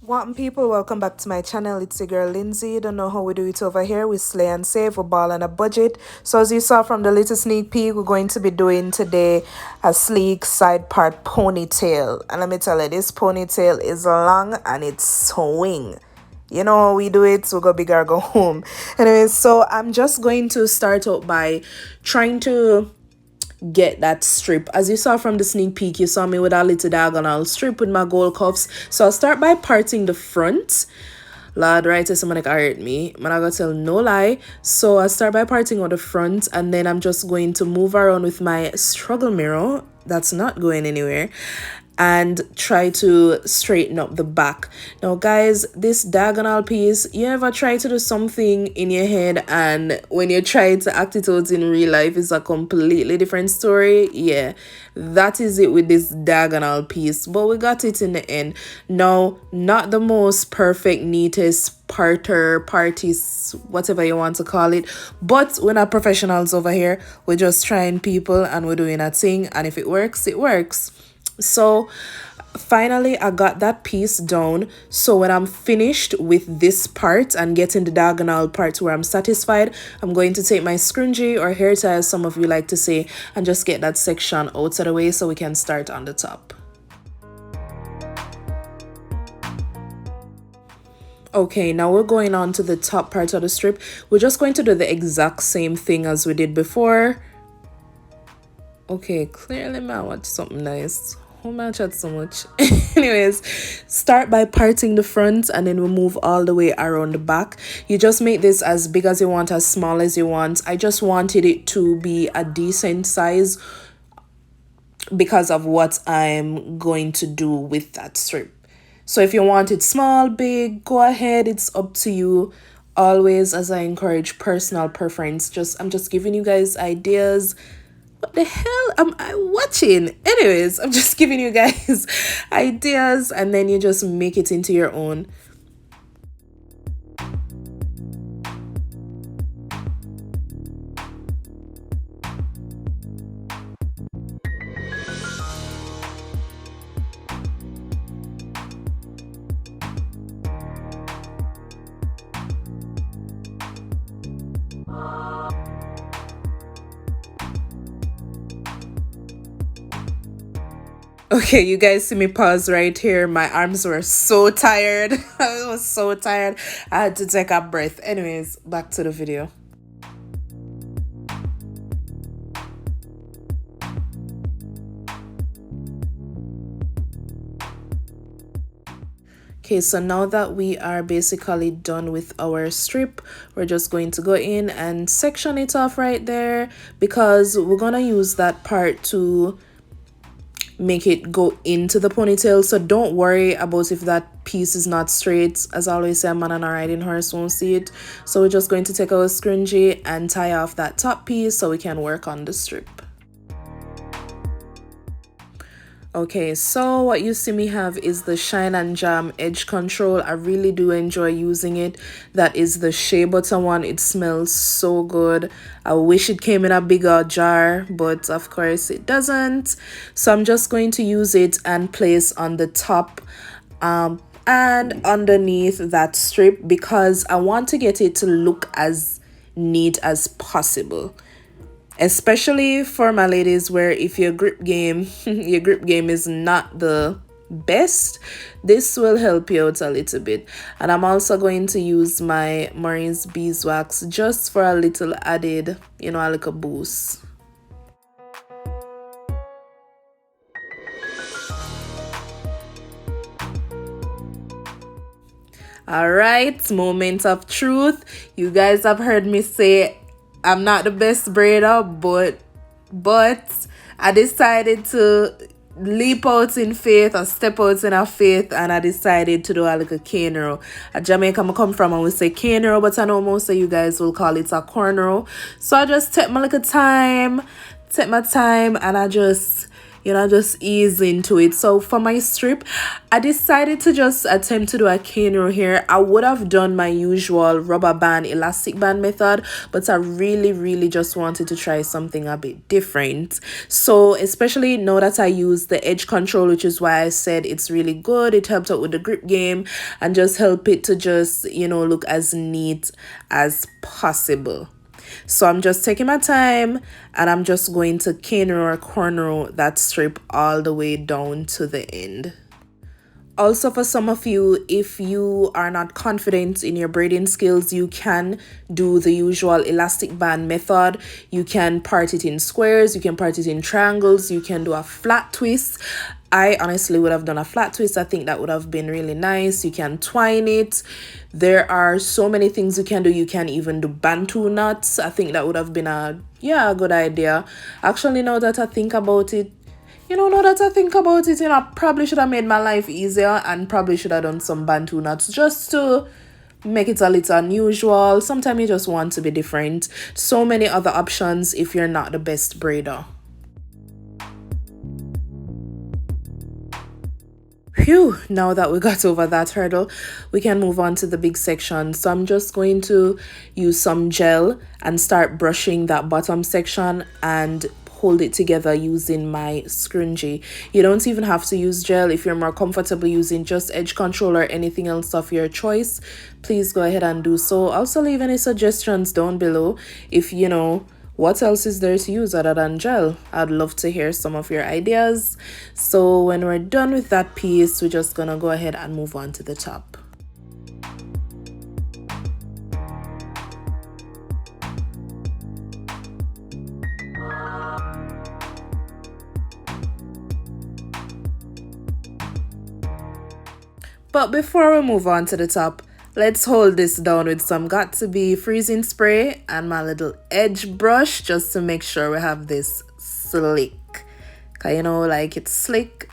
Welcome people, welcome back to my channel. It's your girl Lindsey. You don't know how we do it over here. We slay and save, we ball on a budget. So as you saw from the little sneak peek, we're going to be doing today a sleek side part ponytail. And let me tell you, this ponytail is long and it's swing. You know how we do it, so go big or go home. Anyways, so I'm just going to start out by trying to get that strip. As you saw from the sneak peek, you saw me with a little diagonal strip with my gold cuffs. So I'll start by parting the front. Lord, right, someone hurt me. Man, I gotta tell no lie. So I'll start by parting on the front, and then I'm just going to move around with my struggle mirror. That's not going anywhere. And try to straighten up the back. Now guys, this diagonal piece, you ever try to do something in your head and when you try to act it out in real life, it's a completely different story? Yeah, that is it with this diagonal piece, but we got it in the end. Now, not the most perfect, neatest parties, whatever you want to call it, but we're not professionals over here. We're just trying people and we're doing a thing, and if it works, it works. So finally I got that piece down. So when I'm finished with this part and getting the diagonal part where I'm satisfied, I'm going to take my scrunchie or hair tie, as some of you like to say, and just get that section out of the way so we can start on the top. Okay, now we're going on to the top part of the strip. We're just going to do the exact same thing as we did before. Okay, clearly man, watch something nice. Oh man, chat so much. Anyways, start by parting the front and then we move all the way around the back. You just make this as big as you want, as small as you want. I just wanted it to be a decent size because of what I'm going to do with that strip. So if you want it small, big, go ahead, it's up to you. Always, as I encourage personal preference, I'm just giving you guys ideas. What the hell am I watching? Anyways, I'm just giving you guys ideas and then you just make it into your own. Okay, you guys see me pause right here. My arms were so tired. I was so tired. I had to take a breath. Anyways, back to the video. Okay, so now that we are basically done with our strip, we're just going to go in and section it off right there because we're gonna use that part to make it go into the ponytail. So don't worry about if that piece is not straight. As I always say, a man and a riding horse won't see it. So we're just going to take our scrunchie and tie off that top piece so we can work on the strip. Okay, so what you see me have is the Shine and Jam Edge Control. I really do enjoy using it. That is the shea butter one. It smells so good. I wish it came in a bigger jar, but of course it doesn't. So I'm just going to use it and place on the top and underneath that strip because I want to get it to look as neat as possible. Especially for my ladies where if your grip game is not the best, this will help you out a little bit. And I'm also going to use my Maurice Beeswax just for a little added, a little boost. All right, moment of truth. You guys have heard me say I'm not the best braider, but I decided to leap out in faith or step out in our faith, and I decided to do a little cane row. At Jamaica I come from and we say cane row, but I know most of you guys will call it a corn row. So I just take my time and I just you know, just ease into it. So for my strip, I decided to just attempt to do a cane roll here. I would have done my usual rubber band elastic band method, but I really just wanted to try something a bit different. So especially now that I use the edge control, which is why I said it's really good. It helps out with the grip game and just help it to just, you know, look as neat as possible. So I'm just taking my time and I'm just going to cane roll or corner roll that strip all the way down to the end. Also, for some of you, if you are not confident in your braiding skills, you can do the usual elastic band method. You can part it in squares, you can part it in triangles, you can do a flat twist. I honestly would have done a flat twist. I think that would have been really nice. You can twine it. There are so many things you can do. You can even do bantu knots. I think that would have been a good idea. Actually, now that I think about it, I probably should have made my life easier and probably should have done some bantu knots just to make it a little unusual. Sometimes you just want to be different. So many other options if you're not the best braider. Phew, now that we got over that hurdle, we can move on to the big section. So I'm just going to use some gel and start brushing that bottom section and hold it together using my scrunchie. You don't even have to use gel. If you're more comfortable using just edge control or anything else of your choice, please go ahead and do so. Also, leave any suggestions down below if you know what else is there to use other than gel. I'd love to hear some of your ideas. So when we're done with that piece, we're just gonna go ahead and move on to the top. But before we move on to the top, let's hold this down with some Got2B freezing spray and my little edge brush just to make sure we have this slick. Cause you know, like it's slick.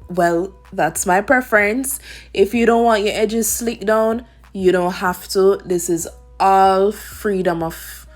Well, that's my preference. If you don't want your edges slick down, you don't have to. This is all freedom of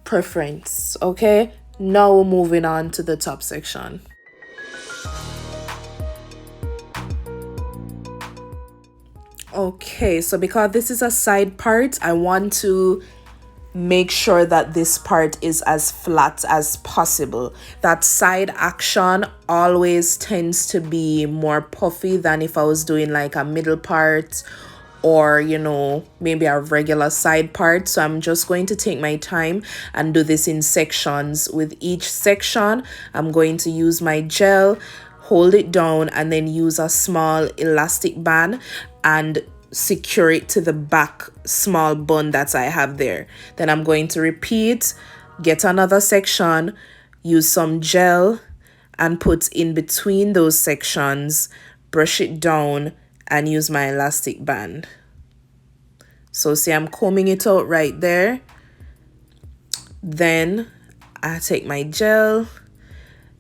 preference, okay? Now we're moving on to the top section. Okay, so because this is a side part, I want to make sure that this part is as flat as possible. That side action always tends to be more puffy than if I was doing like a middle part or, you know, maybe a regular side part. So I'm just going to take my time and do this in sections. With each section, I'm going to use my gel, hold it down, and then use a small elastic band and secure it to the back small bun that I have there. Then I'm going to repeat, get another section, use some gel and put in between those sections, brush it down and use my elastic band. So see, I'm combing it out right there. Then I take my gel,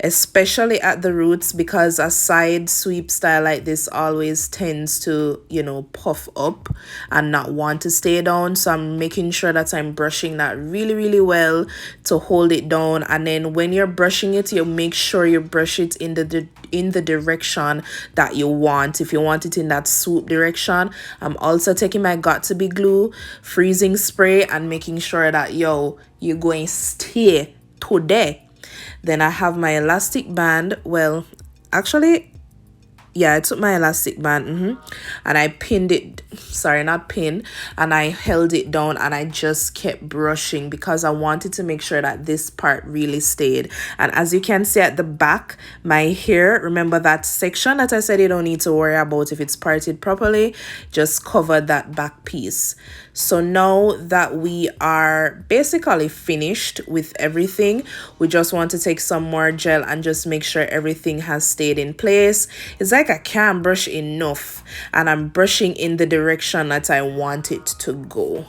especially at the roots, because a side sweep style like this always tends to, you know, puff up and not want to stay down. So I'm making sure that I'm brushing that really well to hold it down. And then when you're brushing it, you make sure you brush it in the direction that you want. If you want it in that swoop direction, I'm also taking my Got2B glue freezing spray and making sure that you're going to stay today. Then I have my elastic band. Well, actually, yeah, I took my elastic band and I pinned it, sorry, not pin, and I held it down and I just kept brushing because I wanted to make sure that this part really stayed. And as you can see at the back, my hair, remember that section that I said you don't need to worry about if it's parted properly, just covered that back piece. So now that we are basically finished with everything, we just want to take some more gel and just make sure everything has stayed in place. It's like I can't brush enough and I'm brushing in the direction that I want it to go.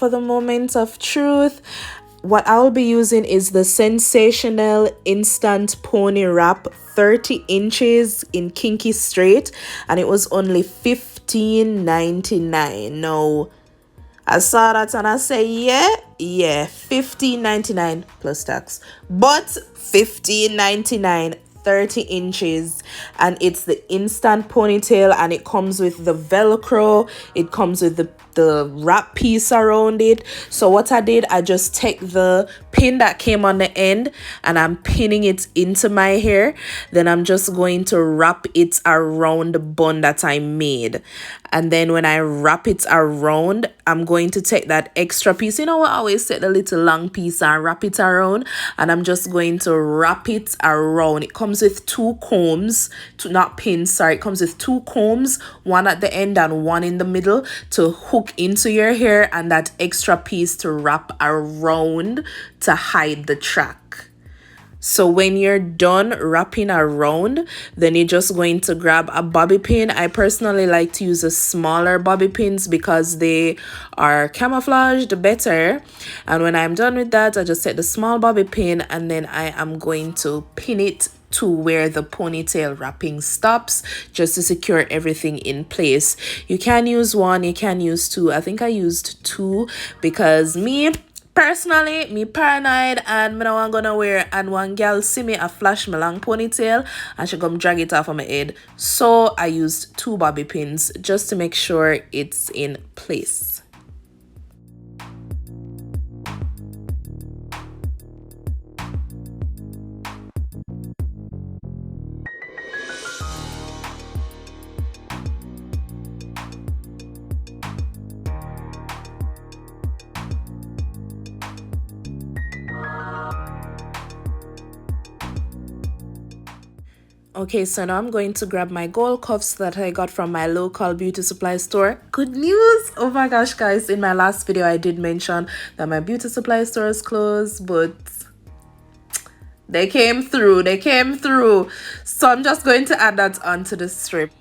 for the moment of truth. What I will be using is the Sensationnel Instant Pony Wrap 30 inches in Kinky Straight, and it was only $15.99. No, I saw that and I say yeah, $15.99 plus tax, but $15.99, 30 inches, and it's the instant ponytail, and it comes with the velcro, it comes with the wrap piece around it. So what I did, I just take the pin that came on the end and I'm pinning it into my hair. Then I'm just going to wrap it around the bun that I made. And then when I wrap it around, I'm going to take that extra piece. You know what? I always take the little long piece and wrap it around. And I'm just going to wrap it around. It comes with two combs, not pins, sorry. It comes with two combs, one at the end and one in the middle to hook into your hair, and that extra piece to wrap around to hide the track. So when you're done wrapping around, then you're just going to grab a bobby pin. I personally like to use the smaller bobby pins because they are camouflaged better. And when I'm done with that, I just take the small bobby pin and then I am going to pin it to where the ponytail wrapping stops, just to secure everything in place. You can use one, you can use two. I think I used two because personally, me paranoid and me no want gonna wear, and one girl see me a flash my long ponytail and she come drag it off of my head. So I used two bobby pins just to make sure it's in place. Okay, so now I'm going to grab my gold cuffs that I got from my local beauty supply store. Good news! Oh my gosh, guys, in my last video I did mention that my beauty supply store is closed, but they came through. So I'm just going to add that onto the strip.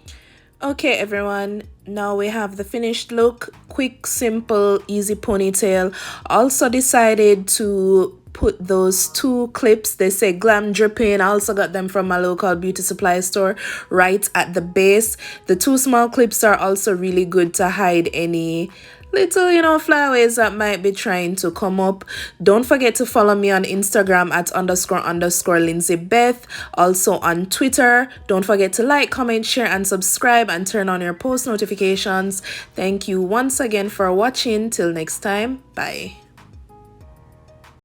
Okay, everyone, now we have the finished look. Quick, simple, easy ponytail. Also decided to put those two clips, they say glam dripping. I also got them from my local beauty supply store, right at the base. The two small clips are also really good to hide any little, flyaways that might be trying to come up. Don't forget to follow me on Instagram at __ Lindsey Beth. Also on Twitter. Don't forget to like, comment, share, and subscribe, and turn on your post notifications. Thank you once again for watching. Till next time, bye.